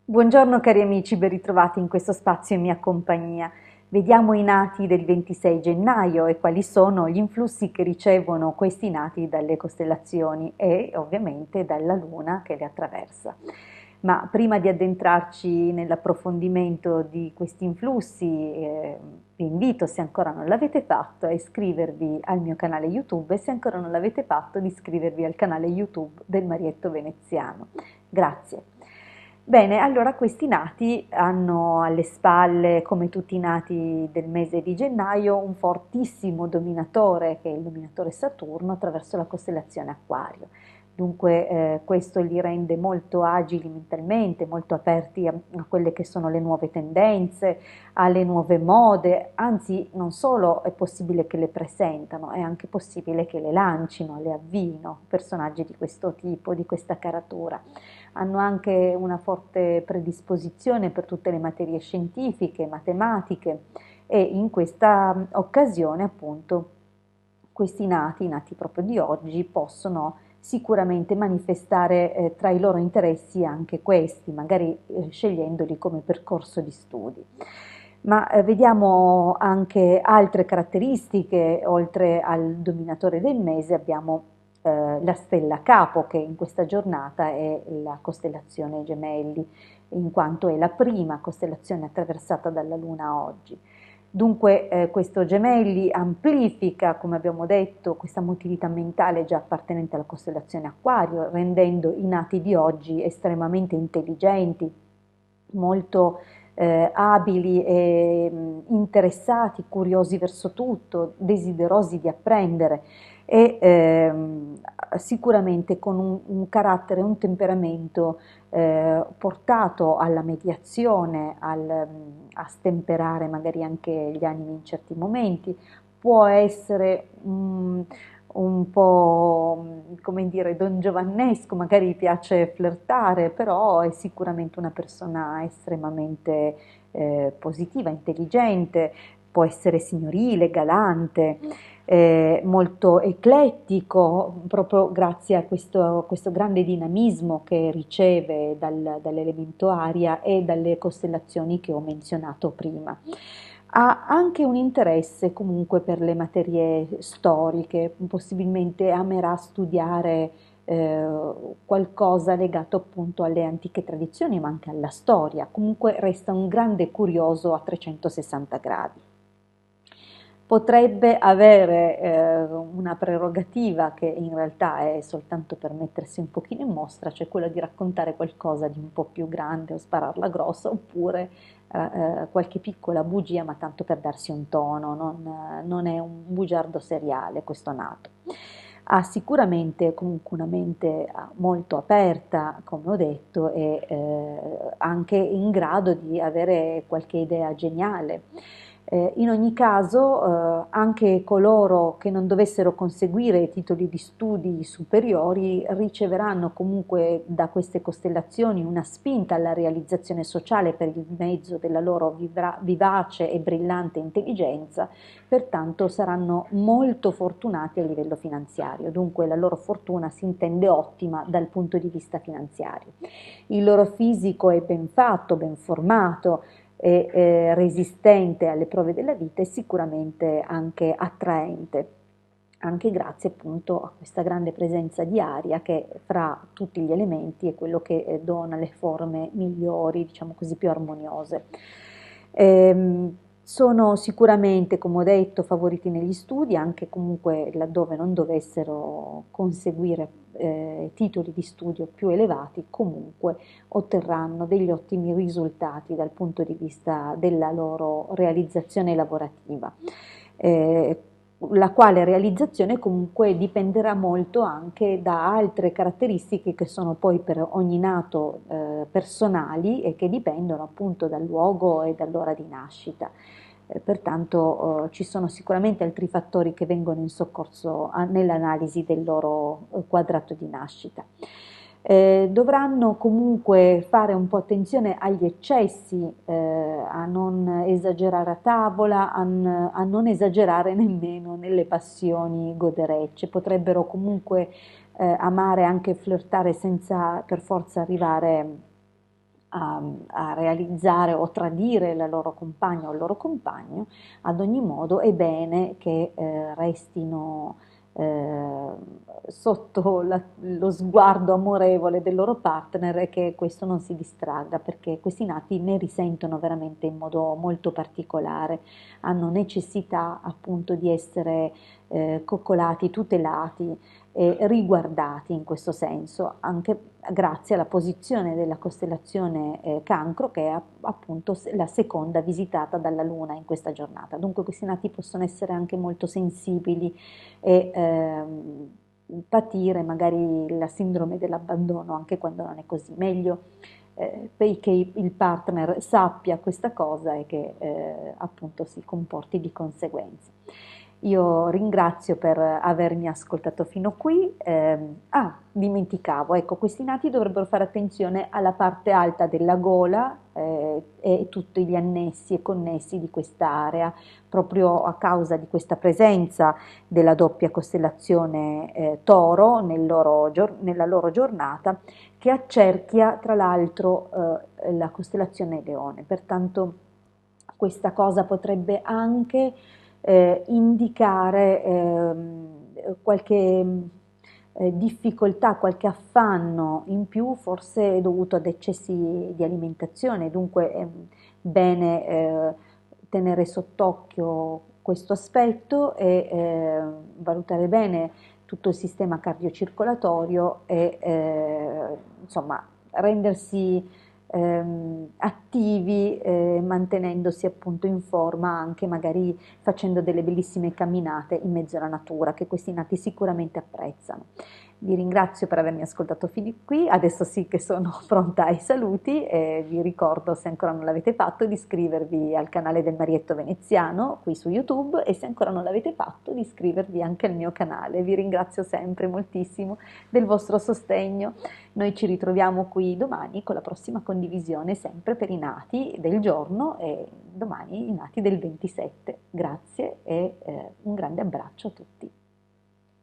Buongiorno cari amici, ben ritrovati in questo spazio in mia compagnia. Vediamo i nati del 26 gennaio e quali sono gli influssi che ricevono questi nati dalle costellazioni e ovviamente dalla luna che li attraversa. Ma prima di addentrarci nell'approfondimento di questi influssi, vi invito, se ancora non l'avete fatto, a iscrivervi al mio canale YouTube e se ancora non l'avete fatto, di iscrivervi al canale YouTube del Marietto Veneziano. Grazie. Bene, allora questi nati hanno alle spalle, come tutti i nati del mese di gennaio, un fortissimo dominatore, che è il dominatore Saturno, attraverso la costellazione Acquario. Dunque questo li rende molto agili mentalmente, molto aperti a quelle che sono le nuove tendenze, alle nuove mode, anzi non solo è possibile che le presentano, è anche possibile che le lancino, le avvino, personaggi di questo tipo, di questa caratura. Hanno anche una forte predisposizione per tutte le materie scientifiche, matematiche e in questa occasione appunto questi nati proprio di oggi, possono sicuramente manifestare tra i loro interessi anche questi, magari scegliendoli come percorso di studi. Ma vediamo anche altre caratteristiche, oltre al dominatore del mese abbiamo la stella Capo, che in questa giornata è la costellazione Gemelli, in quanto è la prima costellazione attraversata dalla Luna oggi. Dunque questo Gemelli amplifica, come abbiamo detto, questa motilità mentale già appartenente alla costellazione Acquario, rendendo i nati di oggi estremamente intelligenti, molto abili e interessati, curiosi verso tutto, desiderosi di apprendere e sicuramente con un carattere, un temperamento portato alla mediazione, a stemperare magari anche gli animi in certi momenti, può essere un po' come dire don giovannesco, magari gli piace flirtare, però è sicuramente una persona estremamente positiva, intelligente, può essere signorile, galante, molto eclettico, proprio grazie a questo grande dinamismo che riceve dall'elemento aria e dalle costellazioni che ho menzionato prima. Ha anche un interesse comunque per le materie storiche, possibilmente amerà studiare eh, qualcosa legato appunto alle antiche tradizioni, ma anche alla storia. Comunque resta un grande curioso a 360 gradi. Potrebbe avere una prerogativa che in realtà è soltanto per mettersi un pochino in mostra, cioè quella di raccontare qualcosa di un po' più grande o spararla grossa, oppure qualche piccola bugia, ma tanto per darsi un tono, non è un bugiardo seriale questo nato. Ha sicuramente comunque una mente molto aperta, come ho detto, e anche in grado di avere qualche idea geniale. In ogni caso, anche coloro che non dovessero conseguire titoli di studi superiori riceveranno comunque da queste costellazioni una spinta alla realizzazione sociale per il mezzo della loro vivace e brillante intelligenza, pertanto saranno molto fortunati a livello finanziario, dunque la loro fortuna si intende ottima dal punto di vista finanziario. Il loro fisico è ben fatto, ben formato, e resistente alle prove della vita e sicuramente anche attraente, anche grazie appunto a questa grande presenza di aria che fra tutti gli elementi è quello che dona le forme migliori, diciamo così, più armoniose. Sono sicuramente, come ho detto, favoriti negli studi, anche comunque laddove non dovessero conseguire titoli di studio più elevati, comunque otterranno degli ottimi risultati dal punto di vista della loro realizzazione lavorativa. La quale realizzazione comunque dipenderà molto anche da altre caratteristiche che sono poi per ogni nato personali e che dipendono appunto dal luogo e dall'ora di nascita. Pertanto ci sono sicuramente altri fattori che vengono in soccorso nell'analisi del loro quadrato di nascita. Dovranno comunque fare un po' attenzione agli eccessi, a non esagerare a tavola, a non esagerare nemmeno nelle passioni goderecce. Potrebbero comunque amare anche flirtare senza per forza arrivare a realizzare o tradire la loro compagna o il loro compagno, ad ogni modo è bene che restino eh, sotto lo sguardo amorevole del loro partner e che questo non si distragga, perché questi nati ne risentono veramente in modo molto particolare, hanno necessità appunto di essere coccolati, tutelati e riguardati in questo senso, anche grazie alla posizione della costellazione Cancro, che è appunto la seconda visitata dalla Luna in questa giornata. Dunque questi nati possono essere anche molto sensibili e patire magari la sindrome dell'abbandono anche quando non è così. Meglio perché il partner sappia questa cosa e che appunto si comporti di conseguenza. Io ringrazio per avermi ascoltato fino qui. Dimenticavo, ecco, questi nati dovrebbero fare attenzione alla parte alta della gola e tutti gli annessi e connessi di quest'area, proprio a causa di questa presenza della doppia costellazione Toro nella loro giornata, che accerchia tra l'altro la costellazione Leone. Pertanto questa cosa potrebbe anche indicare qualche difficoltà, qualche affanno in più, forse dovuto ad eccessi di alimentazione, dunque è bene tenere sott'occhio questo aspetto e valutare bene tutto il sistema cardiocircolatorio e insomma rendersi attivi mantenendosi appunto in forma, anche magari facendo delle bellissime camminate in mezzo alla natura che questi nati sicuramente apprezzano. Vi ringrazio per avermi ascoltato fino a qui, adesso sì che sono pronta ai saluti e vi ricordo, se ancora non l'avete fatto, di iscrivervi al canale del Marietto Veneziano qui su YouTube, e se ancora non l'avete fatto di iscrivervi anche al mio canale. Vi ringrazio sempre moltissimo del vostro sostegno. Noi ci ritroviamo qui domani con la prossima condivisione, sempre per i nati del giorno, e domani i nati del 27. Grazie e un grande abbraccio a tutti.